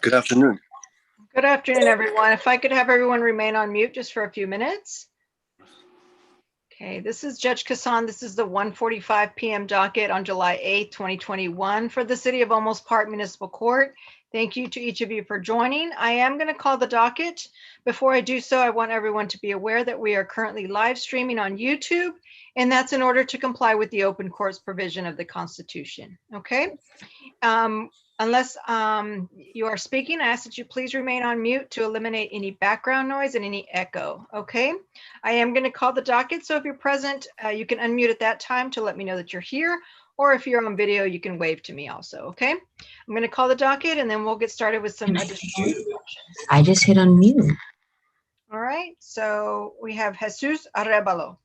Good afternoon. Good afternoon, everyone. If I could have everyone remain on mute just for a few minutes. Okay, this is Judge Kassan. This is the 1:45 p.m. docket on July 8th, 2021 for the City of Olmos Park Municipal Court. Thank you to each of you for joining. I am going to call the docket. Before I do so, I want everyone to be aware that we are currently live streaming on YouTube, and that's in order to comply with the open courts provision of the Constitution. Okay. Unless you are speaking, I ask that you please remain on mute to eliminate any background noise and any echo, okay? I am going to call the docket, so if you're present, you can unmute at that time to let me know that you're here, or if you're on video, you can wave to me also, okay? I'm going to call the docket, and then we'll get started with some additional instructions. I just hit unmute. All right, so we have Jesus Arevalo.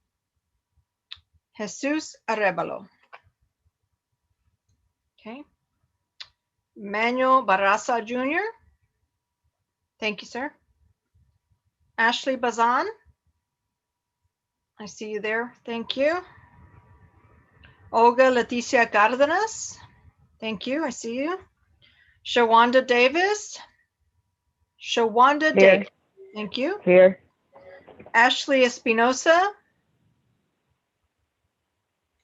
Jesus Arevalo. Okay. Manuel Barraza Jr. Thank you, sir. Ashley Bazan. I see you there. Thank you. Olga Leticia Cardenas. Thank you. I see you. Shawanda Davis. Shawanda Davis. Thank you. Here. Ashley Espinosa.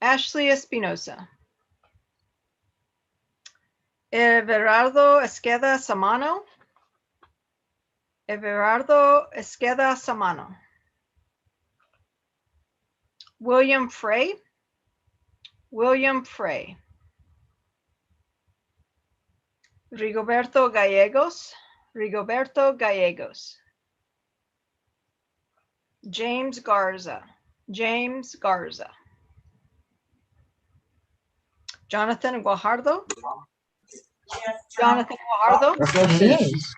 Ashley Espinosa. Everardo Esqueda Samano. Everardo Esqueda Samano. William Frey. William Frey. Rigoberto Gallegos. Rigoberto Gallegos. James Garza. James Garza. Jonathan Guajardo. Jonathan Guajardo. That's what it is.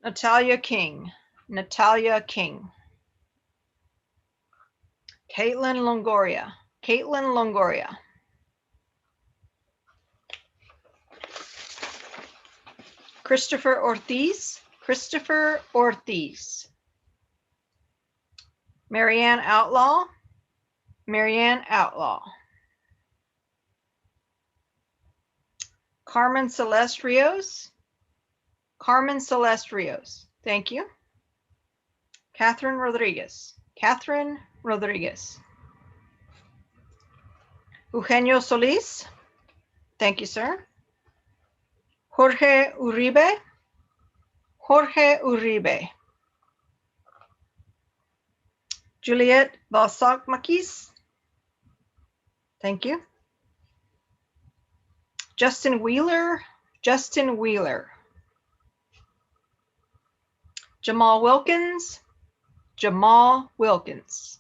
Natalia King. Natalia King. Caitlin Longoria. Caitlin Longoria. Christopher Ortiz. Christopher Ortiz. Marianne Outlaw. Marianne Outlaw. Carmen Celeste Rios. Carmen Celeste Rios. Thank you. Catherine Rodriguez. Catherine Rodriguez. Eugenio Solis. Thank you, sir. Jorge Uribe. Jorge Uribe. Juliet Valsac Maquis. Thank you. Justin Wheeler. Justin Wheeler. Jamal Wilkins. Jamal Wilkins.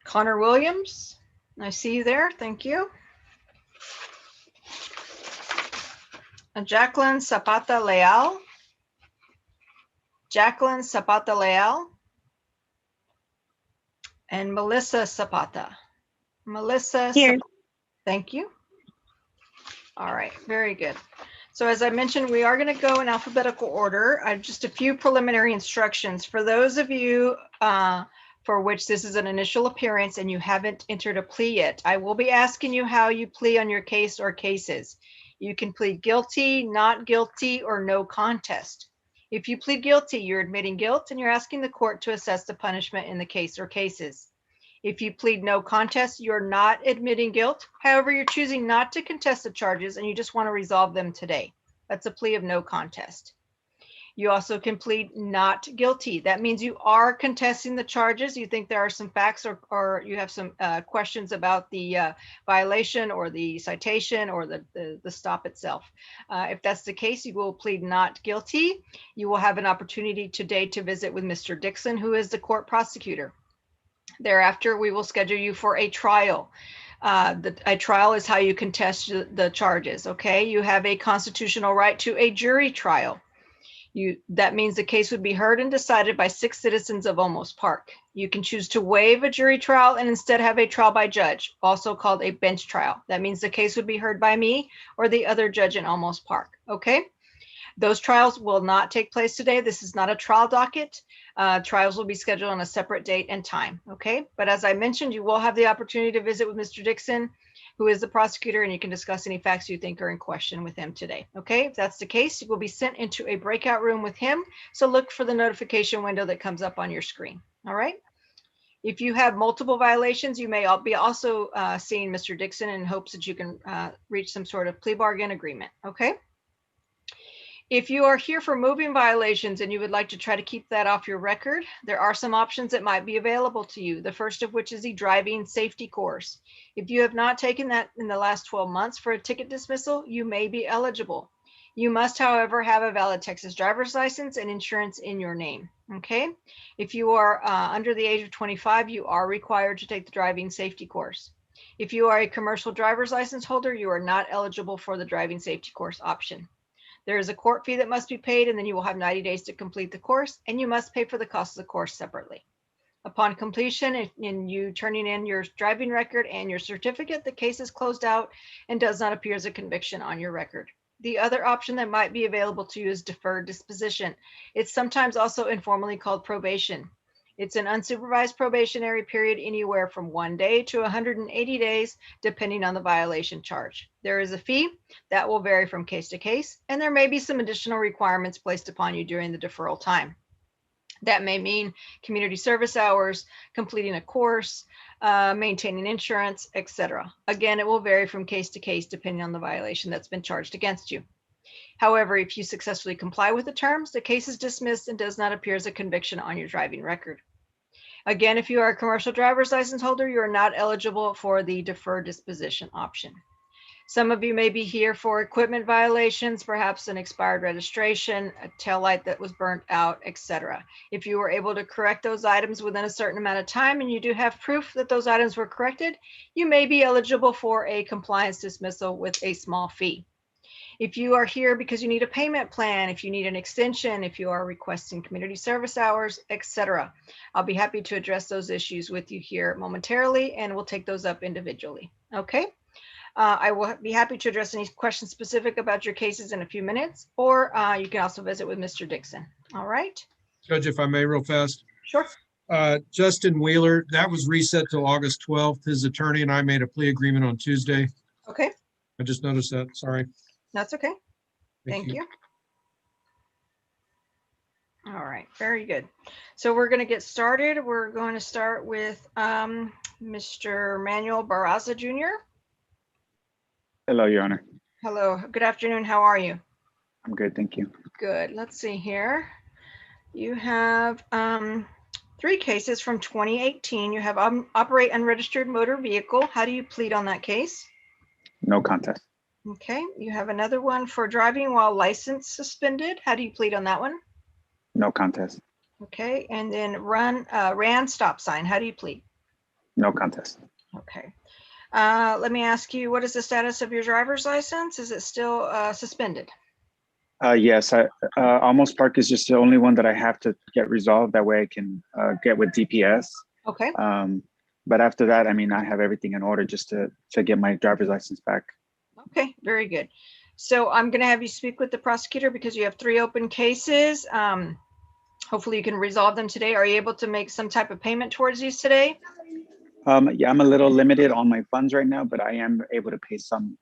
Connor Williams. I see you there. Thank you. And Jacqueline Zapata Leal. Jacqueline Zapata Leal. And Melissa Zapata. Melissa Here. Zapata. Thank you. All right, very good. So as I mentioned, we are going to go in alphabetical order. I have just a few preliminary instructions. For those of you for which this is an initial appearance and you haven't entered a plea yet, I will be asking you how you plea on your case or cases. You can plead guilty, not guilty, or no contest. If you plead guilty, you're admitting guilt and you're asking the court to assess the punishment in the case or cases. If you plead no contest, you're not admitting guilt. However, you're choosing not to contest the charges and you just want to resolve them today. That's a plea of no contest. You also can plead not guilty. That means you are contesting the charges. You think there are some facts or you have some questions about the violation or the citation or the stop itself. If that's the case, you will plead not guilty. You will have an opportunity today to visit with Mr. Dixon, who is the court prosecutor. Thereafter, we will schedule you for a trial. A trial is how you contest the charges, okay? You have a constitutional right to a jury trial. That means the case would be heard and decided by 6 citizens of Olmos Park. You can choose to waive a jury trial and instead have a trial by judge, also called a bench trial. That means the case would be heard by me or the other judge in Olmos Park, okay? Those trials will not take place today. This is not a trial docket. Trials will be scheduled on a separate date and time, okay? But as I mentioned, you will have the opportunity to visit with Mr. Dixon who is the prosecutor, and you can discuss any facts you think are in question with him today. Okay, if that's the case, you will be sent into a breakout room with him. So look for the notification window that comes up on your screen. All right. If you have multiple violations, you may be also seeing Mr. Dixon in hopes that you can reach some sort of plea bargain agreement. Okay. If you are here for moving violations and you would like to try to keep that off your record, there are some options that might be available to you. The first of which is the driving safety course. If you have not taken that in the last 12 months for a ticket dismissal, you may be eligible. You must, however, have a valid Texas driver's license and insurance in your name. Okay. If you are under the age of 25, you are required to take the driving safety course. If you are a commercial driver's license holder, you are not eligible for the driving safety course option. There is a court fee that must be paid, and then you will have 90 days to complete the course, and you must pay for the cost of the course separately. Upon completion and you turning in your driving record and your certificate, the case is closed out and does not appear as a conviction on your record. The other option that might be available to you is deferred disposition. It's sometimes also informally called probation. It's an unsupervised probationary period anywhere from 1 day to 180 days, depending on the violation charge. There is a fee that will vary from case to case, and there may be some additional requirements placed upon you during the deferral time. That may mean community service hours, completing a course, maintaining insurance, etc. Again, it will vary from case to case depending on the violation that's been charged against you. However, if you successfully comply with the terms, the case is dismissed and does not appear as a conviction on your driving record. Again, if you are a commercial driver's license holder, you are not eligible for the deferred disposition option. Some of you may be here for equipment violations, perhaps an expired registration, a taillight that was burnt out, etc. If you were able to correct those items within a certain amount of time and you do have proof that those items were corrected, you may be eligible for a compliance dismissal with a small fee. If you are here because you need a payment plan, if you need an extension, if you are requesting community service hours, etc., I'll be happy to address those issues with you here momentarily, and we'll take those up individually. Okay. I will be happy to address any questions specific about your cases in a few minutes, or you can also visit with Mr. Dixon. All right. Judge, if I may, real fast. Sure. Justin Wheeler, that was reset till August 12th. His attorney and I made a plea agreement on Tuesday. Okay. I just noticed that. Sorry. That's okay. Thank you. All right. Very good. So we're going to get started. We're going to start with Mr. Manuel Barraza Jr. Hello, Your Honor. Hello. Good afternoon. How are you? I'm good, thank you. Good. Let's see here. You have 3 cases from 2018. You have operate unregistered motor vehicle. How do you plead on that case? No contest. Okay. You have another one for driving while license suspended. How do you plead on that one? No contest. Okay. And then ran stop sign. How do you plead? No contest. Okay. Let me ask you, what is the status of your driver's license? Is it still suspended? Yes, Almost Park is just the only one that I have to get resolved. That way I can get with DPS. Okay. But after that, I mean, I have everything in order just to get my driver's license back. Okay, very good. So I'm going to have you speak with the prosecutor because you have 3 open cases. Hopefully you can resolve them today. Are you able to make some type of payment towards these today? Yeah, I'm a little limited on my funds right now, but I am able to pay some.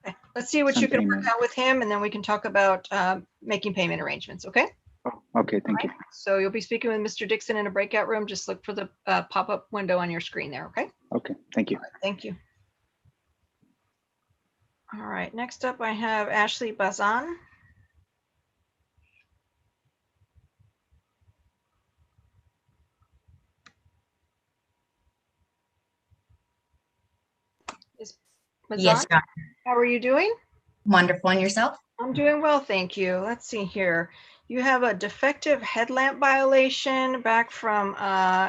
Okay. Let's see what you can work out with him, and then we can talk about making payment arrangements. Okay. Oh, okay, thank you. So you'll be speaking with Mr. Dixon in a breakout room. Just look for the pop-up window on your screen there. Okay. Okay, thank you. Thank you. All right. Next up, I have Ashley Bazan. Yes, John. How are you doing? Wonderful. And yourself? I'm doing well, thank you. Let's see here. You have a defective headlamp violation back from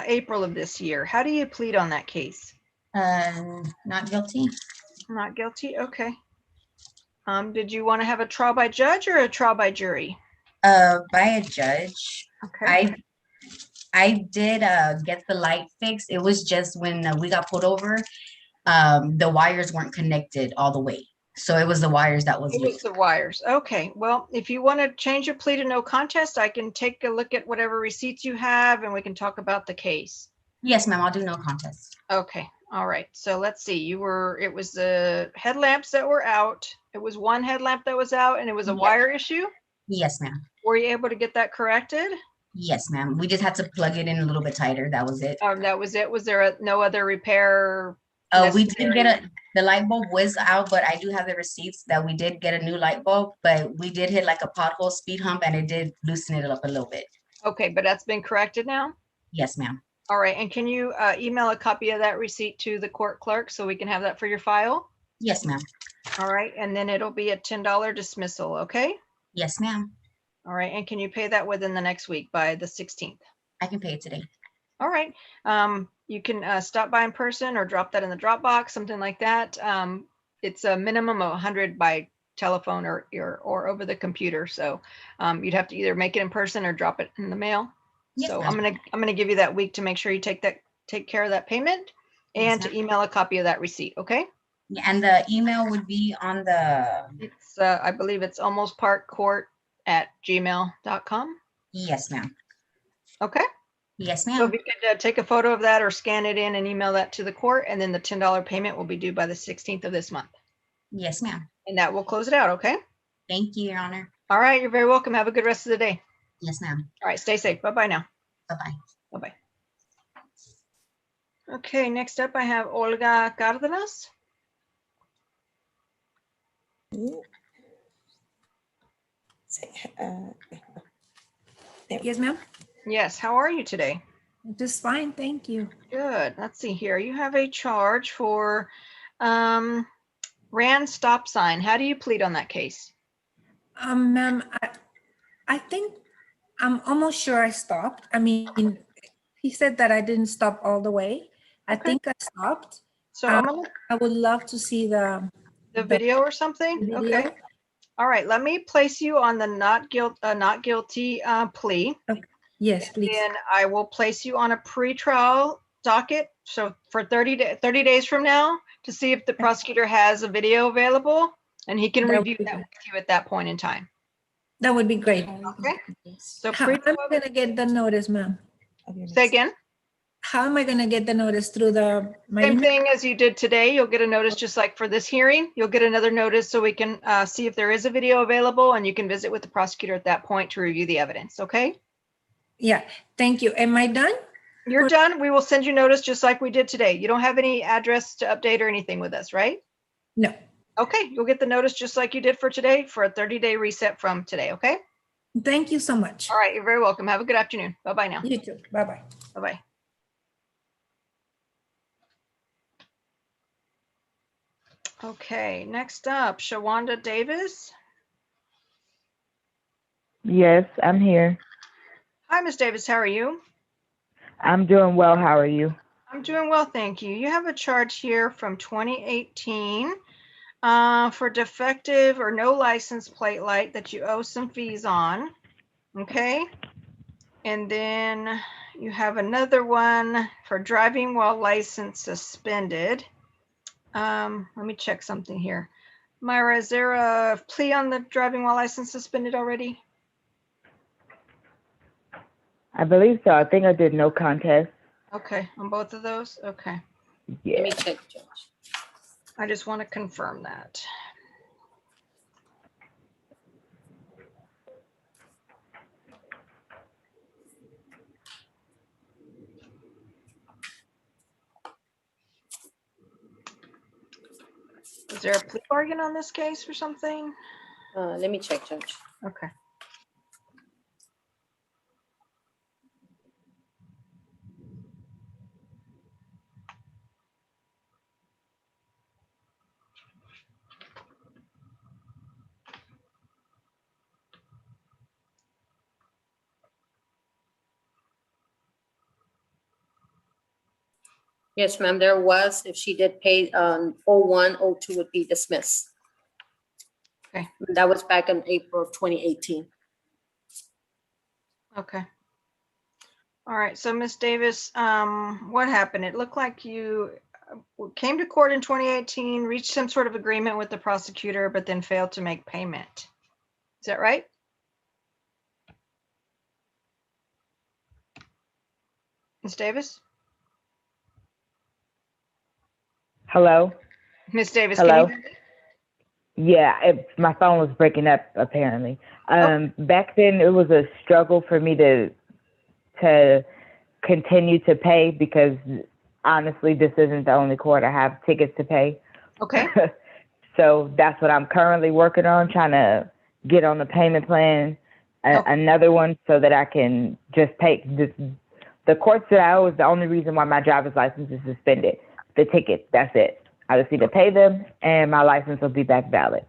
April of this year. How do you plead on that case? Not guilty. Not guilty. Okay. Did you want to have a trial by judge or a trial by jury? By a judge. Okay. I did get the light fixed. It was just when we got pulled over, the wires weren't connected all the way. So it was the wires that was It was the wires. Okay. Well, if you want to change your plea to no contest, I can take a look at whatever receipts you have and we can talk about the case. Yes, ma'am. I'll do no contest. Okay. All right, so let's see, it was the headlamps that were out. It was one headlamp that was out and it was a Yep. wire issue. Yes, ma'am. Were you able to get that corrected? Yes, ma'am. We just had to plug it in a little bit tighter. That was it. That was it. Was there no other repair? We did get necessary? the light bulb was out, but I do have the receipts that we did get a new light bulb, but we did hit like a pothole speed hump and it did loosen it up a little bit. Okay, but that's been corrected now? Yes, ma'am. All right, and can you email a copy of that receipt to the court clerk so we can have that for your file? Yes, ma'am. All right, and then it'll be a $10 dismissal, okay? Yes, ma'am. All right, and can you pay that within the next week by the 16th? I can pay it today. All right, you can stop by in person or drop that in the Dropbox, something like that. It's a minimum of 100 by telephone or over the computer. So you'd have to either make it in person or drop it in the mail. Yes, So ma'am. I'm gonna give you that week to make sure you take care of that payment and Yes, to email a copy of that receipt, okay? Yeah, and the email would be on the, It's I believe it's almostparkcourt@gmail.com. yes, ma'am. Okay. Yes, So ma'am. if you could take a photo of that or scan it in and email that to the court, and then the $10 payment will be due by the 16th of this month. Yes, ma'am. And that will close it out, okay? Thank you, Your Honor. All right, you're very welcome. Have a good rest of the day. Yes, ma'am. All right, stay safe. Bye-bye now. Bye-bye. Bye-bye. Okay, next up I have Olga Cardenas. Yes, ma'am. Yes, how are you today? Just fine, thank you. Good. Let's see here. You have a charge for ran stop sign. How do you plead on that case? Ma'am, I think I'm almost sure I stopped. I mean, he said that I didn't stop all the way. I Okay. think I stopped. So I'm gonna I would love to see the video or something. video. Okay. All right. Let me place you on the not guilty plea. Yes, please. Then I will place you on a pretrial docket. So for 30 days from now to see if the prosecutor has a video available and he can That would review be that great. with you at that point in time. That would be great. Okay. So How am I gonna get the notice, ma'am? say again. How am I gonna get the notice through my Same email? thing as you did today. You'll get a notice just like for this hearing. You'll get another notice so we can see if there is a video available and you can visit with the prosecutor at that point to review the evidence. Okay. Yeah, thank you. Am I done? You're done. We will send you notice just like we did today. You don't have any address to update or anything with us, right? No. Okay, you'll get the notice just like you did for today for a 30-day reset from today, okay? Thank you so much. All right, you're very welcome. Have a good afternoon. Bye-bye now. You too. Bye-bye. Bye-bye. Okay, next up, Shawanda Davis. Yes, I'm here. Hi, Ms. Davis. How are you? I'm doing well. How are you? I'm doing well, thank you. You have a charge here from 2018 for defective or no license plate light that you owe some fees on. Okay. And then you have another one for driving while license suspended. Let me check something here. Myra, is there a plea on the driving while license suspended already? I believe so. I think I did no contest. Okay, on both of those? Okay. Yeah. Let me check, Judge. I just want to confirm that. Is there a plea bargain on this case or something? Let me check, Judge. Okay. Yes, ma'am, there was, if she did pay, 01, 02 would be dismissed. Okay. That was back in April of 2018. Okay. All right. So Ms. Davis, what happened? It looked like you came to court in 2018, reached some sort of agreement with the prosecutor, but then failed to make payment. Is that right? Ms. Davis? Hello? Ms. Davis, Hello? can you? Yeah, my phone was breaking up apparently. Oh. Back then it was a struggle for me to continue to pay because honestly, this isn't the only court I have tickets to pay. Okay, So that's what I'm currently working on, trying to get on the payment plan, Okay. another one so that I can just pay this. The courts that I owe is the only reason why my driver's license is suspended. The ticket, that's it. I just need to pay them and my license will be back valid.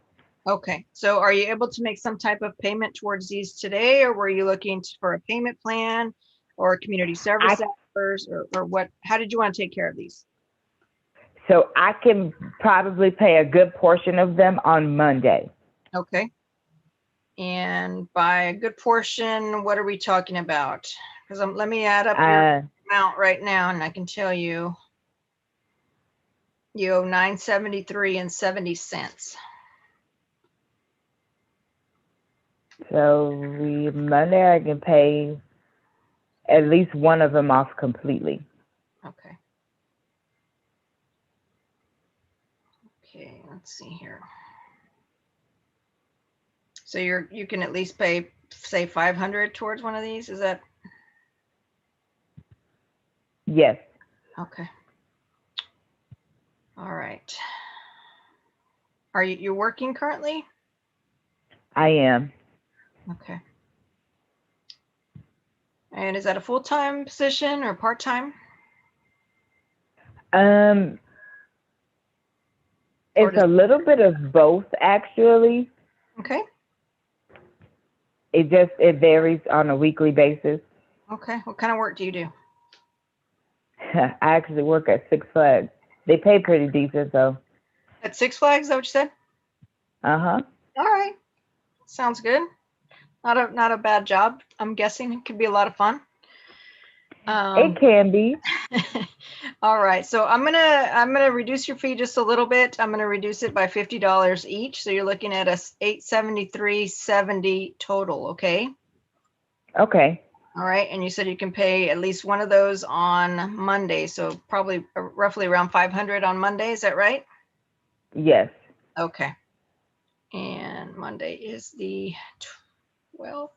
okay. So are you able to make some type of payment towards these today, or were you looking for a payment plan or community service hours, or what? How did you want to take care of these? So I can probably pay a good portion of them on Monday. Okay. And by a good portion, what are we talking about? Because let me add up your amount right now, and I can tell you you owe $973.70. So Monday I can pay at least one of them off completely. Okay. Okay, let's see here. So you can at least pay, say, 500 towards one of these, is that? Yes. Okay. All right. Are you're working currently? I am. Okay. And is that a full-time position or part-time? It's a little bit of both actually. Okay. It varies on a weekly basis. Okay. What kind of work do you do? I actually work at Six Flags. They pay pretty decent though. At Six Flags, is that what you said? Uh-huh. All right. Sounds good. Not a bad job. I'm guessing it could be a lot of fun. It can be. All right. So I'm gonna reduce your fee just a little bit. I'm gonna reduce it by $50 each. So you're looking at a $873.70 total. Okay. Okay. All right. And you said you can pay at least one of those on Monday. So probably roughly around 500 on Monday. Is that right? Yes. Okay. And Monday is the 12th.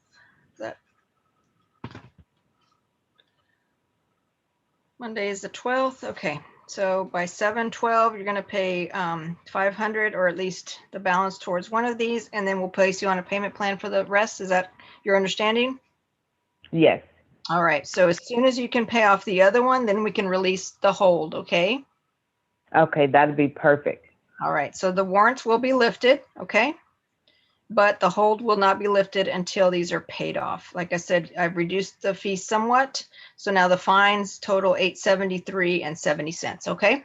Is that Monday is the 12th. Okay. So by 7/12, you're going to pay 500 or at least the balance towards one of these, and then we'll place you on a payment plan for the rest. Is that your understanding? Yes. All right. So as soon as you can pay off the other one, then we can release the hold. Okay. Okay, that'd be perfect. All right. So the warrants will be lifted. Okay. But the hold will not be lifted until these are paid off. Like I said, I've reduced the fee somewhat. So now the fines total $873.70. Okay.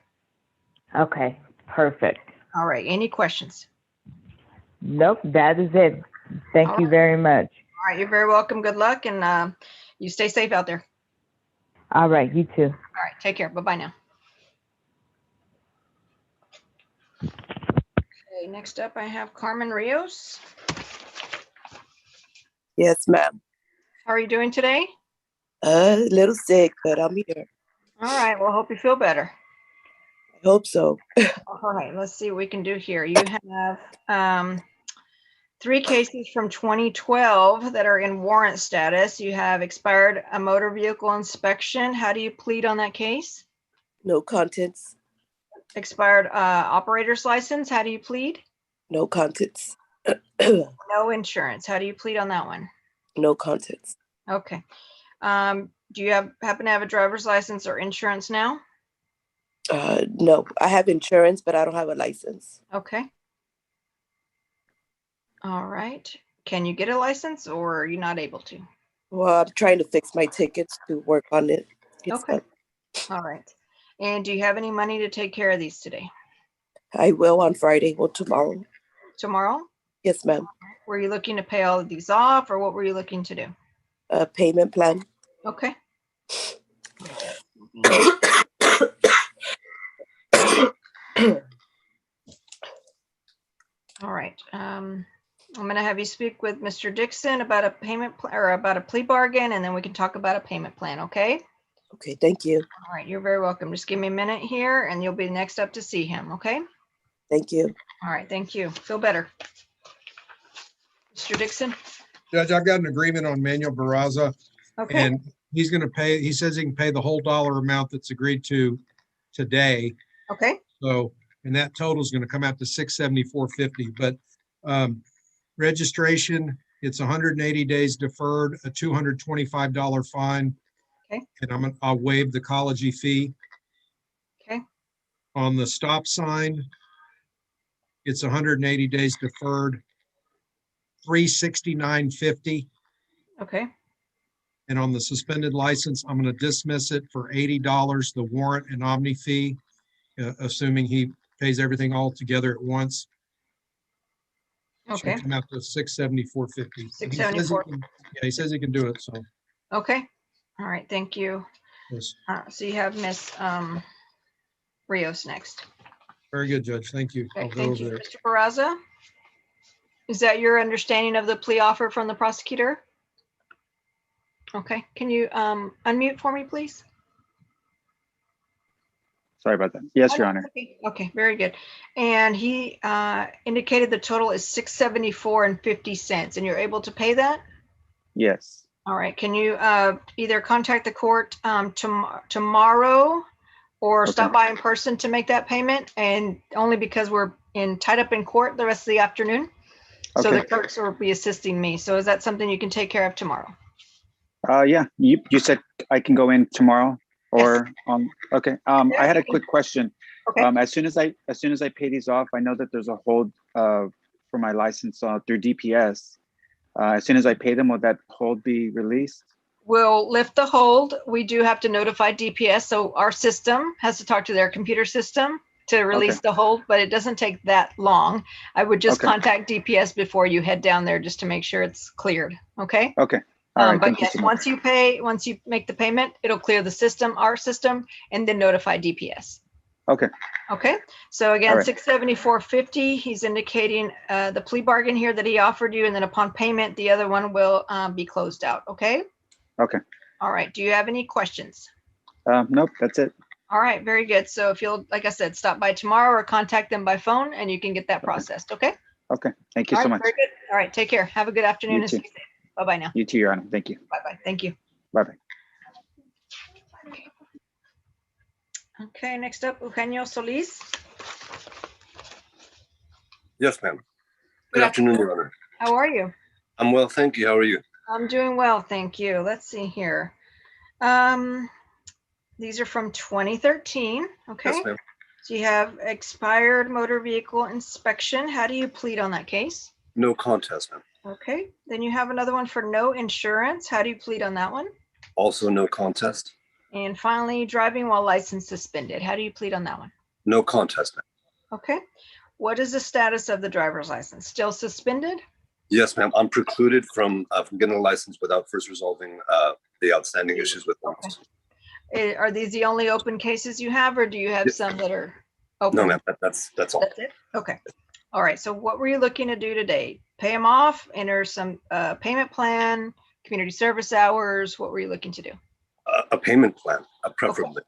Okay, perfect. All right. Any questions? Nope, that is it. Thank All you right. very much. All right. You're very welcome. Good luck. And you stay safe out there. All right, you too. All right. Take care. Bye-bye now. Okay. Next up, I have Carmen Rios. Yes, ma'am. How are you doing today? A little sick, but I'm here. All right. Well, hope you feel better. I hope so. All right. Let's see what we can do here. You have 3 cases from 2012 that are in warrant status. You have expired a motor vehicle inspection. How do you plead on that case? No contents. Expired operator's license. How do you plead? No contents. No insurance. How do you plead on that one? No contents. Okay. Do you happen to have a driver's license or insurance now? No, I have insurance, but I don't have a license. Okay. All right. Can you get a license or are you not able to? Well, I'm trying to fix my tickets to work on it. Okay. All right. And do you have any money to take care of these today? I will on Friday or tomorrow. Tomorrow? Yes, ma'am. Were you looking to pay all of these off or what were you looking to do? A payment plan. Okay. All right. I'm going to have you speak with Mr. Dixon about a payment or about a plea bargain, and then we can talk about a payment plan. Okay. Okay, thank you. All right, you're very welcome. Just give me a minute here and you'll be next up to see him, okay? Thank you. All right, thank you. Feel better. Mr. Dixon? Judge, I've got an agreement on Manuel Barraza, Okay, and he's gonna pay, he says he can pay the whole dollar amount that's agreed to today. okay, So, and that total is gonna come out to $674.50, but registration, it's 180 days deferred, a $225 fine. Okay. And I'll waive the ecology fee. okay, On the stop sign, it's 180 days deferred, $369.50. okay, And on the suspended license, I'm going to dismiss it for $80, the warrant and omni fee, assuming he pays everything all together at once. okay, Should come out to $674.50. $674. Yeah, he says he can do it, so. okay. All right, thank you. Yes. So you have Miss Rios next. Very good, Judge. Thank you. I'll Okay, go thank over you. there. Mr. Barraza? Is that your understanding of the plea offer from the prosecutor? Okay, can you unmute for me, please? Sorry about that. Yes, Oh, Your no, Honor. okay, okay, very good. And he indicated the total is $674.50, and you're able to pay that? Yes. All right, can you either contact the court tomorrow or Okay. stop by in person to make that payment? And only because we're tied up in court the rest of the afternoon. So the Okay. clerks will be assisting me. So is that something you can take care of tomorrow? Yeah, you said I can go in tomorrow or on, okay. I had a quick question. Okay. As soon as I pay these off, I know that there's a hold for my license through DPS. As soon as I pay them, will that hold be released? We'll lift the hold. We do have to notify DPS. So our system has to talk to their computer system to release the hold, but it doesn't take that long. I would just Okay. contact DPS before you head down there just to make sure it's cleared. Okay. Okay. All right. But Thank you yes, so much. once you make the payment, it'll clear the system, our system, and then notify DPS. Okay. Okay, so again, All right. $674.50. He's indicating the plea bargain here that he offered you, and then upon payment, the other one will be closed out. Okay. Okay. All right. Do you have any questions? Nope, that's it. All right. Very good. So if you'll, like I said, stop by tomorrow or contact them by phone, and you can get that processed. Okay. Okay. Thank you All so right. much. Very good. All right. Take care. Have a good afternoon. You And too. stay safe. Bye bye now. You too, Your Honor. Thank you. Bye bye. Thank you. Bye-bye. Okay. Next up, Eugenio Solis. Yes, ma'am. Good Good afternoon, Your Honor. How are you? I'm well, thank you. How are you? I'm doing well, thank you. Let's see here. These are from 2013, okay? Yes, ma'am. So you have expired motor vehicle inspection. How do you plead on that case? No contest, ma'am. Okay, then you have another one for no insurance. How do you plead on that one? Also no contest. And finally, driving while license suspended. How do you plead on that one? No contest, ma'am. Okay. What is the status of the driver's license? Still suspended? Yes, ma'am. I'm precluded from getting a license without first resolving the outstanding issues with Olmos. Are these the only open cases you have, or do you have Yes. some that are open? No, ma'am. That's all. That's it? Okay. All right. So what were you looking to do today? Pay them off, enter some payment plan, community service hours? What were you looking to do? A payment plan, preferably.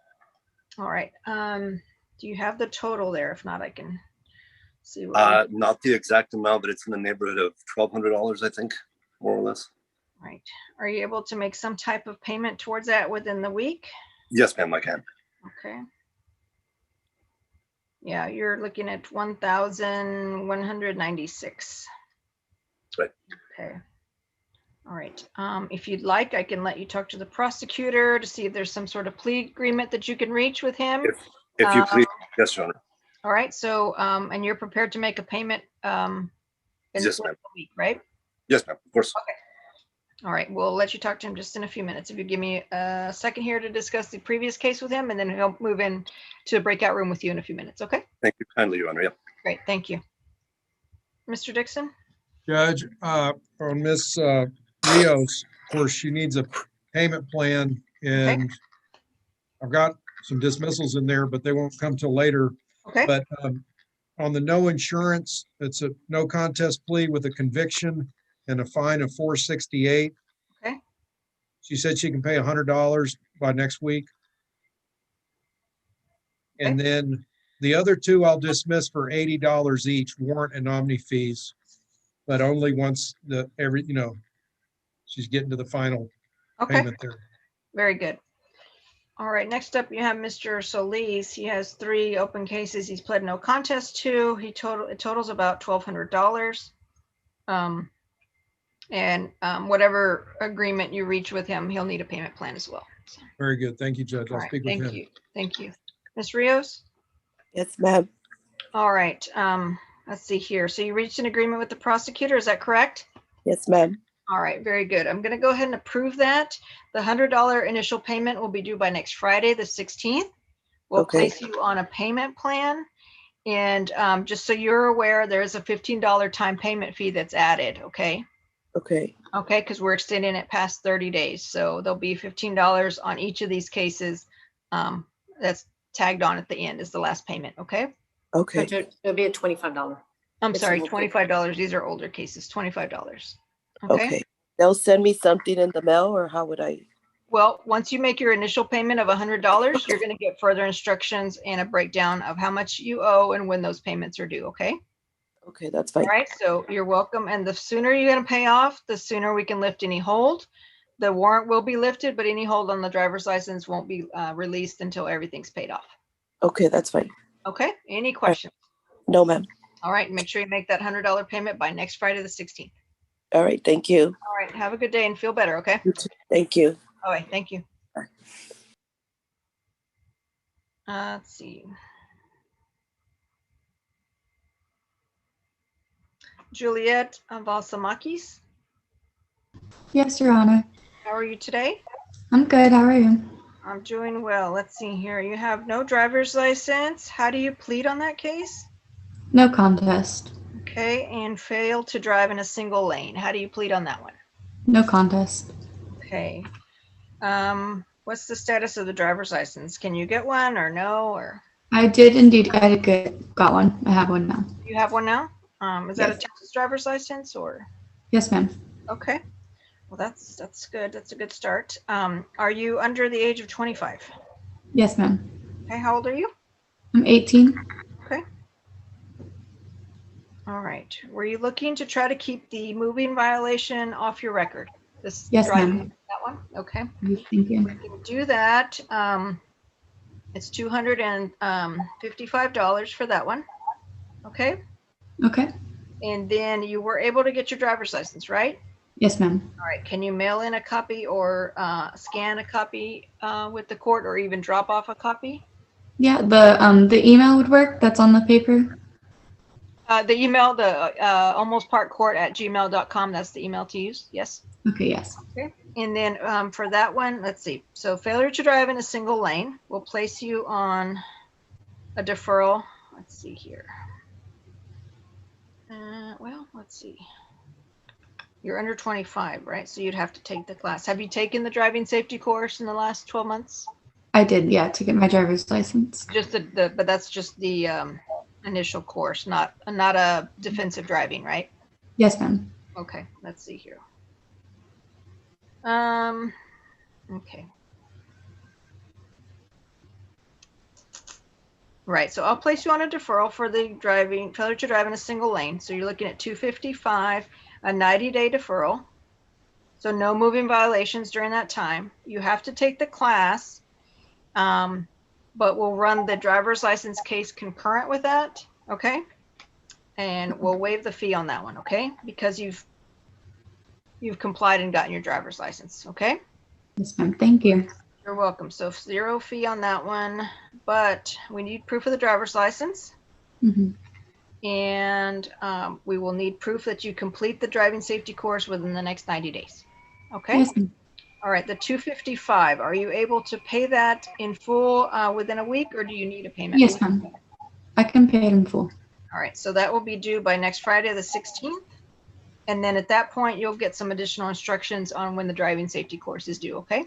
All right. Do you have the total there? If not, I can see what. Not the exact amount, but it's in the neighborhood of $1,200, I think, more or less. Right. Are you able to make some type of payment towards that within the week? Yes, ma'am, I can. Okay. Yeah, you're looking at 1,196. Right. Okay. All right. If you'd like, I can let you talk to the prosecutor to see if there's some sort of plea agreement that you can reach with him. If you please, yes, Your Honor. All right. So, and you're prepared to make a payment in Yes, within ma'am. the week, right? Yes, ma'am, of course. All right. We'll let you talk to him just in a few minutes. If you give me a second here to discuss the previous case with him, and then he'll move in to the breakout room with you in a few minutes. Okay. Thank you kindly, Your Honor. Yeah. Great. Thank you. Mr. Dixon? Judge, on Miss Rios, of course, she needs a payment plan, and I've got some dismissals in there, but they won't come till later. Okay. But on the no insurance, it's a no contest plea with a conviction and a fine of $468. Okay. She said she can pay $100 by next week. And then the other two I'll dismiss for $80 each, warrant and omni fees. But only once she's getting to the final Okay, payment there. very good. All right, next up you have Mr. Solis. He has 3 open cases. He's pled no contest to. It totals about $1,200. And whatever agreement you reach with him, he'll need a payment plan as well. So, Very good. Thank you, Judge. all I'll right, speak with thank him. you. Thank you. Ms. Rios? Yes, ma'am. All right, let's see here. So you reached an agreement with the prosecutor, is that correct? Yes, ma'am. All right, very good. I'm going to go ahead and approve that. The $100 initial payment will be due by next Friday, the 16th. We'll Okay. place you on a payment plan. And just so you're aware, there's a $15 time payment fee that's added, okay? Okay. Okay, because we're extending it past 30 days. So there'll be $15 on each of these cases. That's tagged on at the end is the last payment, okay? Okay. It'll be a $25. I'm It's sorry, a little $25. These are older cases, $25. Okay? Okay. They'll send me something in the mail, or how would I? Well, once you make your initial payment of $100, you're going to get further instructions and a breakdown of how much you owe and when those payments are due, okay? Okay, that's All fine. right, so you're welcome. And the sooner you're going to pay off, the sooner we can lift any hold. The warrant will be lifted, but any hold on the driver's license won't be released until everything's paid off. Okay, that's fine. Okay, any questions? No, ma'am. All right, make sure you make that $100 payment by next Friday, the 16th. All right, thank you. All right, have a good day and feel better, okay? You too. Thank you. All right, thank you. Let's see. Juliet Valsamakis, Yes, Your Honor. how are you today? I'm good. How are you? I'm doing well. Let's see here. You have no driver's license. How do you plead on that case? No contest. Okay, and fail to drive in a single lane. How do you plead on that one? No contest. Okay. What's the status of the driver's license? Can you get one or no? Or I did indeed. Got one. I have one now. you have one now? Is that a Yes. Texas driver's license or? Yes, ma'am. Okay. Well, that's good. That's a good start. Are you under the age of 25? Yes, ma'am. Okay, how old are you? I'm 18. Okay. All right. Were you looking to try to keep the moving violation off your record? This Yes, driving, ma'am. that one? Okay. Thank you. We can do that. It's $255 for that one. Okay. Okay. And then you were able to get your driver's license, right? Yes, ma'am. All right. Can you mail in a copy or scan a copy with the court or even drop off a copy? Yeah, the email would work. That's on the paper. The email, the almosparkcourt@gmail.com. That's the email to use. Yes. Okay, yes. Okay. And then for that one, let's see. So failure to drive in a single lane will place you on a deferral. Let's see here. Well, let's see. You're under 25, right? So you'd have to take the class. Have you taken the driving safety course in the last 12 months? I did, yeah, to get my driver's license. Just but that's just the initial course, not a defensive driving, right? Yes, ma'am. Okay, let's see here. Okay. Right, so I'll place you on a deferral for the failure to drive in a single lane. So you're looking at $255, a 90-day deferral. So no moving violations during that time. You have to take the class, but we'll run the driver's license case concurrent with that, okay? And we'll waive the fee on that one, okay? Because you've complied and gotten your driver's license, okay? Yes, ma'am. Thank you. You're welcome. So 0 fee on that one, but we need proof of the driver's license. Mm-hmm. And we will need proof that you complete the driving safety course within the next 90 days. Okay? Yes, ma'am. All right, the $255, are you able to pay that in full within a week or do you need a payment? Yes, ma'am. I can pay it in full. All right, so that will be due by next Friday, the 16th. And then at that point, you'll get some additional instructions on when the driving safety course is due, okay?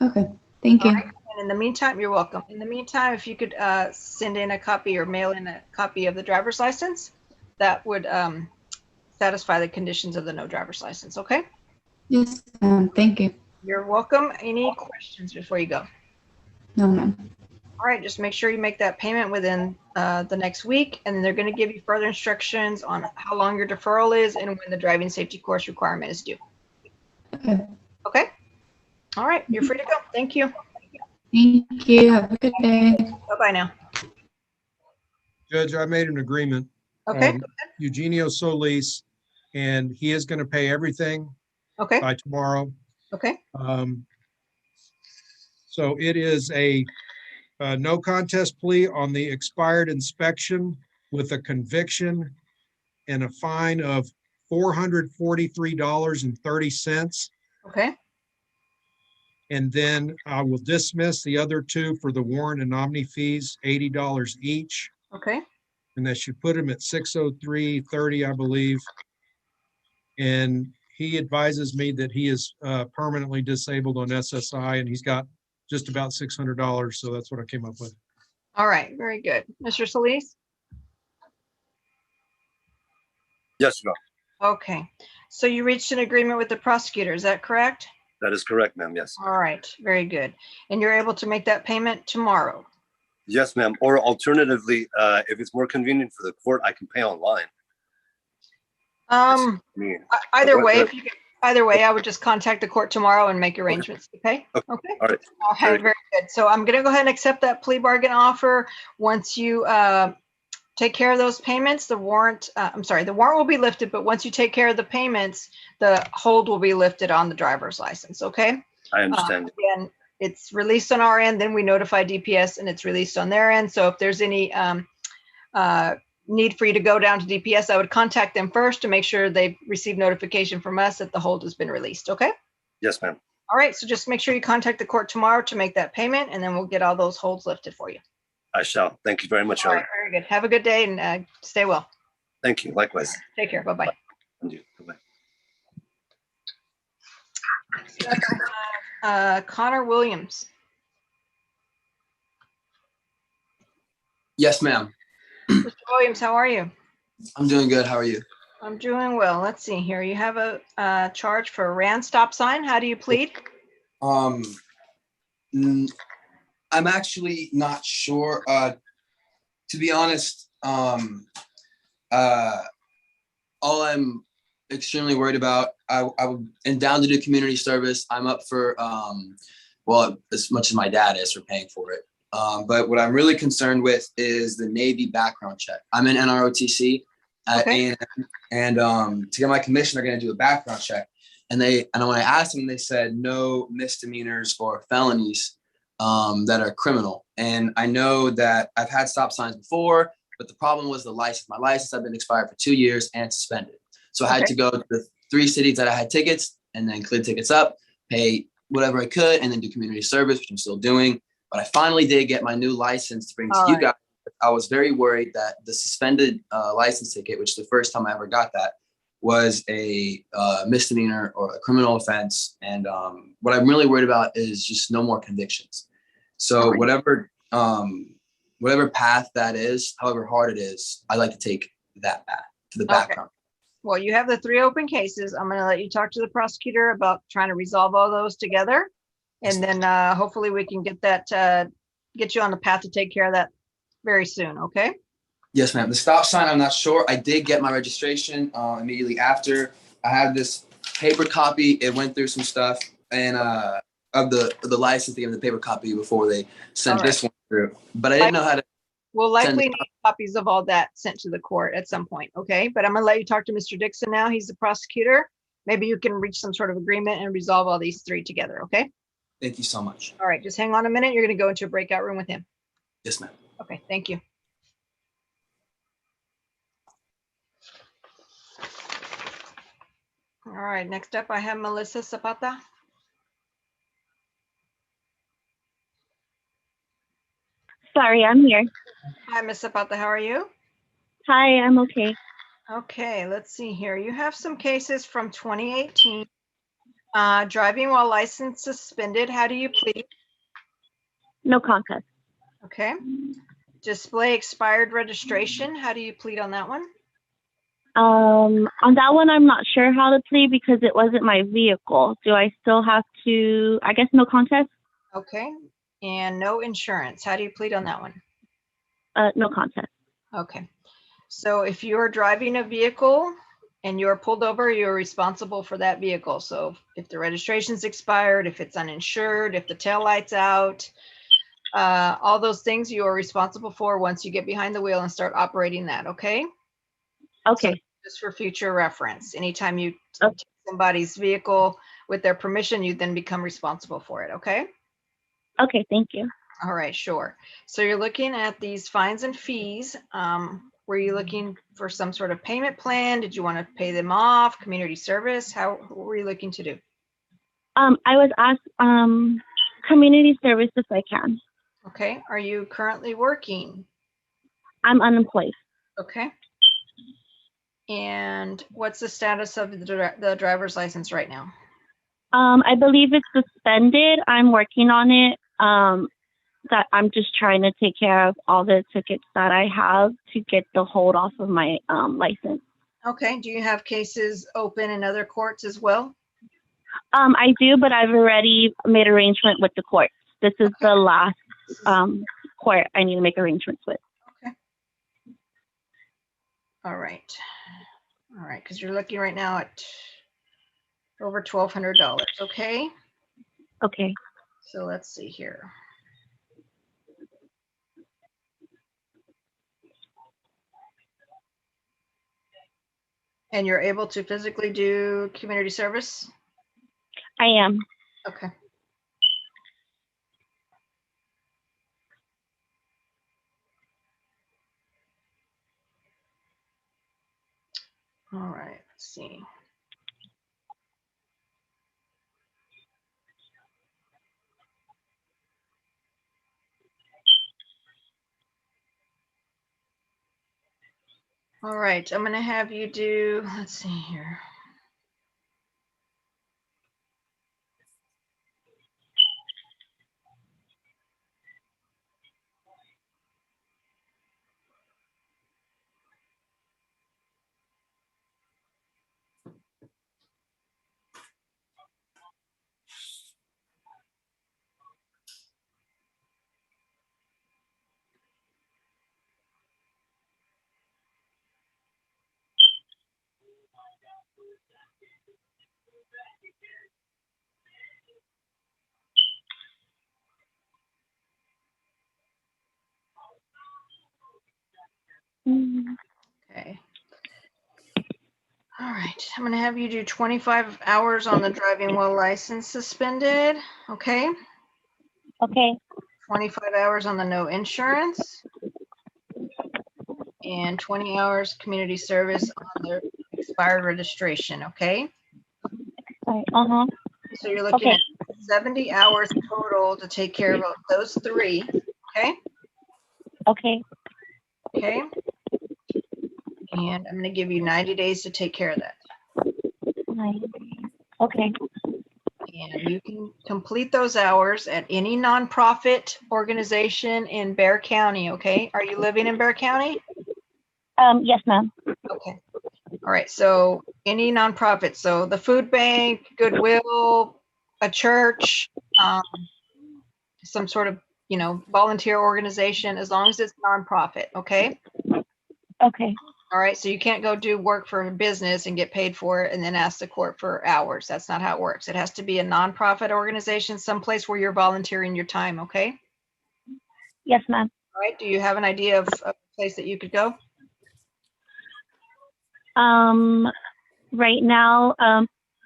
Okay. Thank you. All right. And in the meantime, you're welcome. In the meantime, if you could send in a copy or mail in a copy of the driver's license, that would satisfy the conditions of the no driver's license, okay? Yes, ma'am. Thank you. You're welcome. Any questions before you go? No, ma'am. All right, just make sure you make that payment within the next week, and then they're going to give you further instructions on how long your deferral is and when the driving safety course requirement is due. Okay. Okay? All right, you're free to go. Thank you. Thank you. Have a good day. Bye-bye now. Judge, I made an agreement. Okay, Eugenio Solis, and he is going to pay everything okay, by tomorrow. okay. So it is a no contest plea on the expired inspection with a conviction and a fine of $443.30. Okay, And then I will dismiss the other two for the warrant and omni fees, $80 each. okay. And that should put him at 603.30, I believe. And he advises me that he is permanently disabled on SSI, and he's got just about $600. So that's what I came up with. All right, very good. Mr. Solis? Yes, Your Honor. Okay, so you reached an agreement with the prosecutor, is that correct? That is correct, ma'am. Yes. All right, very good. And you're able to make that payment tomorrow? Yes, ma'am. Or alternatively, if it's more convenient for the court, I can pay online. Me. Either What- way, what- if you could, either way, I would just contact the court tomorrow and make arrangements to pay. Okay. Okay. All right. All right, very good. So I'm gonna go ahead and accept that plea bargain offer. Once you take care of those payments, the warrant, the warrant will be lifted, but once you take care of the payments, the hold will be lifted on the driver's license, okay? I understand. And it's released on our end, then we notify DPS and it's released on their end. So if there's any need for you to go down to DPS, I would contact them first to make sure they've received notification from us that the hold has been released, okay? Yes, ma'am. All right, so just make sure you contact the court tomorrow to make that payment, and then we'll get all those holds lifted for you. I shall. Thank you very much, All Your right, Honor. very good. Have a good day and stay well. Thank you. Likewise. Take care. Bye-bye. And you. Bye-bye. Connor Williams. Yes, ma'am. Mr. Williams, how are you? I'm doing good. How are you? I'm doing well. Let's see here. You have a charge for a ran stop sign. How do you plead? I'm actually not sure. To be honest, all I'm extremely worried about, I am down to do community service. I'm up for, well, as much as my dad is for paying for it. But what I'm really concerned with is the Navy background check. I'm in NROTC at Okay. and to get my commission, they're going to do a background check. And when I asked them, they said no misdemeanors or felonies that are criminal. And I know that I've had stop signs before, but the problem was the license. My license had been expired for 2 years and suspended. So I had to go to the 3 cities that I had tickets and then clear tickets up, pay whatever I could, and then do community service, which I'm still doing. But I finally did get my new license to bring to you guys. I was very worried that the suspended license ticket, which is the first time I ever got that, was a misdemeanor or a criminal offense. And what I'm really worried about is just no more convictions. So whatever path that is, however hard it is, I like to take that path to the background. Well, you have the 3 open cases. I'm going to let you talk to the prosecutor about trying to resolve all those together. And then hopefully we can get that, get you on the path to take care of that very soon. Okay. Yes, ma'am. The stop sign, I'm not sure. I did get my registration immediately after. I have this paper copy. It went through some stuff and of the license, they gave me the paper copy before they sent this one through. But I didn't know how to. We'll likely need copies of all that sent to the court at some point. Okay. But I'm going to let you talk to Mr. Dixon now. He's the prosecutor. Maybe you can reach some sort of agreement and resolve all these 3 together. Okay. Thank you so much. All right. Just hang on a minute. You're going to go into a breakout room with him. Yes, ma'am. Okay. Thank you. All right. Next up, I have Melissa Zapata. Sorry, I'm here. Hi, Miss Zapata. How are you? Hi, I'm okay. Okay, let's see here. You have some cases from 2018. Driving while license suspended. How do you plead? No contest. Okay. Display expired registration. How do you plead on that one? On that one, I'm not sure how to plead because it wasn't my vehicle. Do I still have to, I guess no contest? Okay. and no insurance. How do you plead on that one? No contest. Okay. So if you're driving a vehicle and you're pulled over, you're responsible for that vehicle. So if the registration's expired, if it's uninsured, if the tail light's out, all those things you are responsible for once you get behind the wheel and start operating that, okay? Okay. So just for future reference, anytime you Okay. take somebody's vehicle with their permission, you then become responsible for it, okay? Okay, thank you. All right, sure. So you're looking at these fines and fees. Were you looking for some sort of payment plan? Did you want to pay them off? Community service? What were you looking to do? I was asked community service if I can. Okay. Are you currently working? I'm unemployed. Okay. And what's the status of the driver's license right now? I believe it's suspended. I'm working on it. That I'm just trying to take care of all the tickets that I have to get the hold off of my license. Okay. Do you have cases open in other courts as well? I do, but I've already made arrangement with the court. This is the last court I need to make arrangements with. Okay. All right. All right. Because you're looking right now at over $1,200. Okay. Okay. So let's see here. And you're able to physically do community service? I am. Okay. All right, let's see. All right, I'm gonna have you do, let's see here. Okay. All right, I'm gonna have you do 25 hours on the driving while license suspended, okay? Okay. 25 hours on the no insurance. And 20 hours community service on the expired registration, okay? Uh-huh. So you're looking Okay. at 70 hours total to take care of those three, okay? Okay. Okay. And I'm gonna give you 90 days to take care of that. Okay. And you can complete those hours at any nonprofit organization in Bexar County, okay? Are you living in Bexar County? Yes, ma'am. Okay. All right, so any nonprofit, so the food bank, Goodwill, a church, some sort of, volunteer organization, as long as it's nonprofit, okay? Okay. All right, so you can't go do work for a business and get paid for it and then ask the court for hours. That's not how it works. It has to be a nonprofit organization, someplace where you're volunteering your time, okay? Yes, ma'am. All right, do you have an idea of a place that you could go? Right now,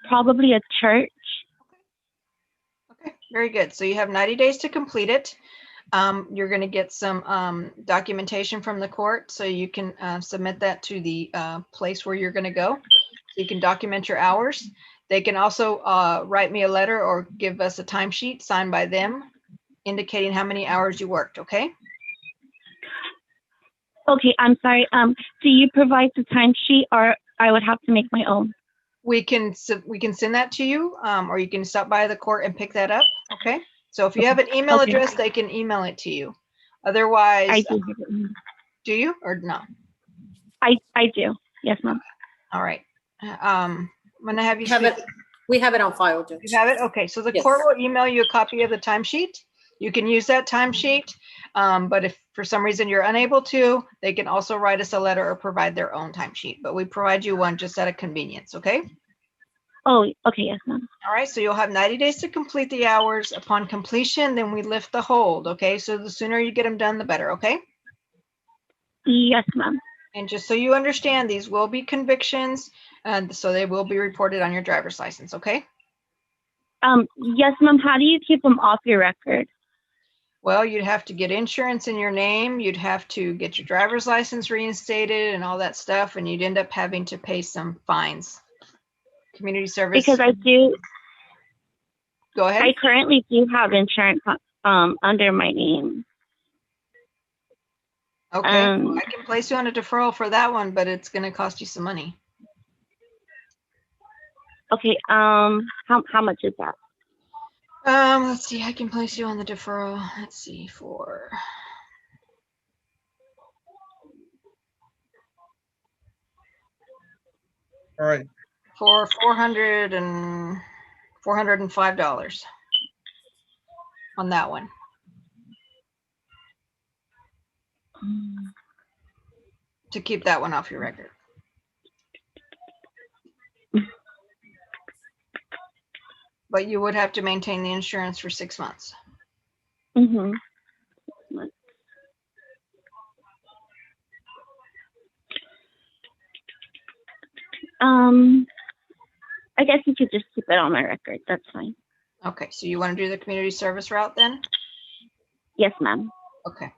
probably a church. Okay, very good. So you have 90 days to complete it. You're going to get some documentation from the court, so you can submit that to the place where you're going to go. So you can document your hours. They can also write me a letter or give us a timesheet signed by them indicating how many hours you worked, okay? Okay, I'm sorry. Do you provide the timesheet, or I would have to make my own? We can send that to you, or you can stop by the court and pick that up, okay? So if you have an email Okay. address, they can email it to you. Otherwise, I do. Have it. do you or no? I do. Yes, ma'am. All right. I'm gonna have you We have it on file, Judge. You have it? Okay, so the Yes. court will email you a copy of the timesheet. You can use that timesheet, but if for some reason you're unable to, they can also write us a letter or provide their own timesheet. But we provide you one just out of convenience, okay? Oh, okay, yes, ma'am. All right, so you'll have 90 days to complete the hours. Upon completion, then we lift the hold, okay? So the sooner you get them done, the better, okay? Yes, ma'am. And just so you understand, these will be convictions, and so they will be reported on your driver's license, okay? Yes, ma'am. How do you keep them off your record? Well, you'd have to get insurance in your name, you'd have to get your driver's license reinstated and all that stuff, and you'd end up having to pay some fines. Community service. Because I do. Go ahead. I currently do have insurance under my name. Okay, well, I can place you on a deferral for that one, but it's going to cost you some money. Okay. How much is that? Let's see. I can place you on the deferral. Let's see for. All right. For $405 on that one. To keep that one off your record. But you would have to maintain the insurance for 6 months. Mm-hmm. I guess you could just keep it on my record. That's fine. Okay, so you want to do the community service route then? Yes, ma'am. Okay.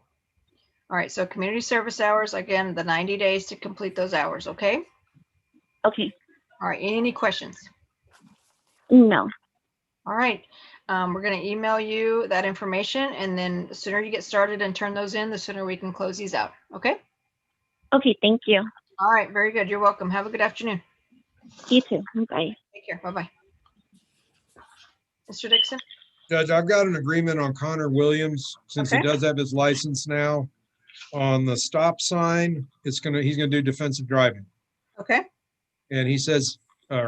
All right, so community service hours, again, the 90 days to complete those hours, okay? Okay. All right, any questions? No. All right, we're going to email you that information, and then the sooner you get started and turn those in, the sooner we can close these out, okay? Okay, thank you. All right, very good. You're welcome. Have a good afternoon. You too. Bye. Take care. Bye-bye. Mr. Dixon? Judge, I've got an agreement on Connor Williams, since he Okay. does have his license now. On the stop sign, he's gonna do defensive driving. Okay. And he says,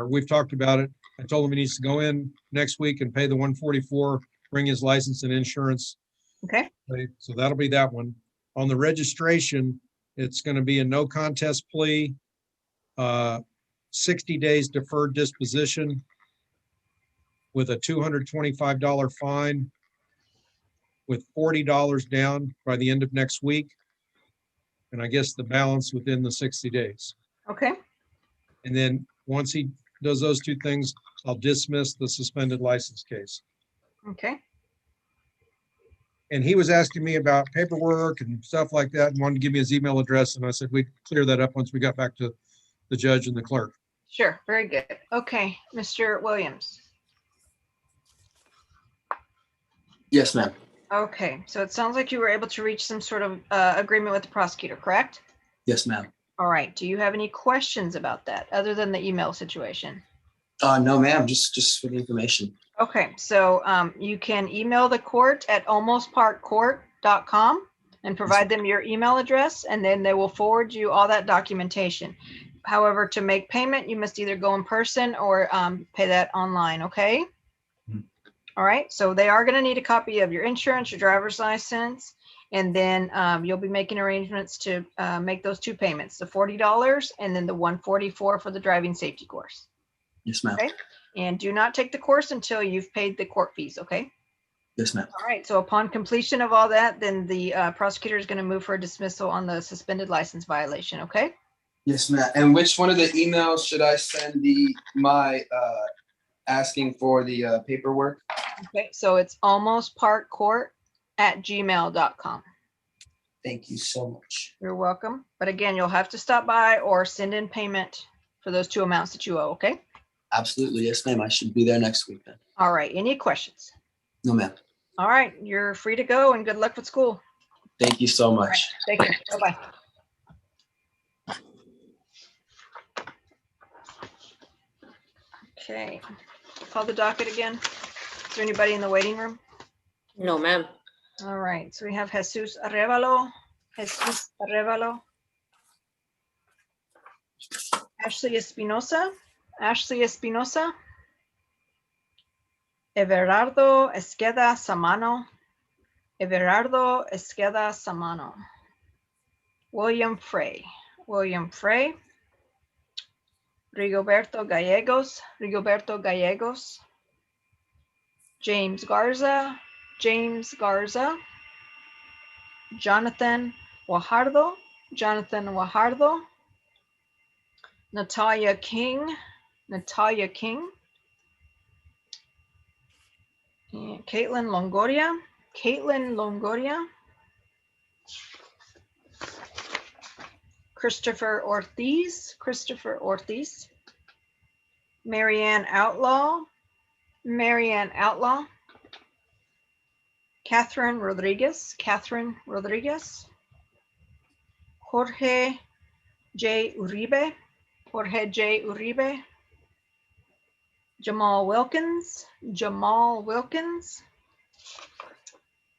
we've talked about it. I told him he needs to go in next week and pay the 144, bring his license and insurance. Okay. Okay, so that'll be that one. On the registration, it's gonna be a no contest plea, 60 days deferred disposition with a $225 fine, with $40 down by the end of next week. And I guess the balance within the 60 days. Okay. And then once he does those two things, I'll dismiss the suspended license case. Okay. And he was asking me about paperwork and stuff like that and wanted to give me his email address. And I said, we'd clear that up once we got back to the judge and the clerk. Sure. Very good. Okay. Mr. Williams. Yes, ma'am. Okay. So it sounds like you were able to reach some sort of agreement with the prosecutor, correct? Yes, ma'am. All right. Do you have any questions about that other than the email situation? No, ma'am. Just for the information. Okay. So you can email the court at almosparkcourt.com and provide them your email address, and then they will forward you all that documentation. However, to make payment, you must either go in person or pay that online, okay? All right, so they are going to need a copy of your insurance, your driver's license, and then you'll be making arrangements to make those two payments, the $40 and then the $144 for the driving safety course. Yes, ma'am. Okay, and do not take the course until you've paid the court fees, okay? Yes, ma'am. All right, so upon completion of all that, then the prosecutor is going to move for a dismissal on the suspended license violation, okay? Yes, ma'am. And which one of the emails should I send my asking for the paperwork? Okay, so it's almosparkcourt@gmail.com. Thank you so much. You're welcome. But again, you'll have to stop by or send in payment for those two amounts that you owe, okay? Absolutely. Yes, ma'am. I should be there next week then. All right, any questions? No, ma'am. All right, you're free to go and good luck with school. Thank you so All much. right, take care. Bye-bye. Okay, call the docket again. Is there anybody in the waiting room? No, ma'am. All right, so we have Jesus Arevalo, Ashley Espinosa, Everardo Esqueda Samano, Everardo Esqueda Samano. William Frey. William Frey. Rigoberto Gallegos. Rigoberto Gallegos. James Garza. James Garza. Jonathan Guajardo. Jonathan Guajardo. Natalia King. Natalia King. And Caitlin Longoria. Caitlin Longoria. Christopher Ortiz. Christopher Ortiz. Marianne Outlaw. Marianne Outlaw. Catherine Rodriguez. Catherine Rodriguez. Jorge J. Uribe. Jorge J. Uribe. Jamal Wilkins. Jamal Wilkins.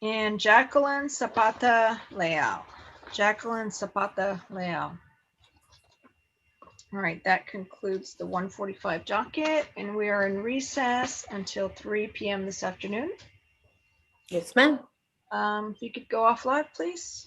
And Jacqueline Zapata Leal. Jacqueline Zapata Leal. All right, that concludes the 1:45 docket, and we are in recess until 3 p.m. this afternoon. Yes, ma'am. If you could go off live, please.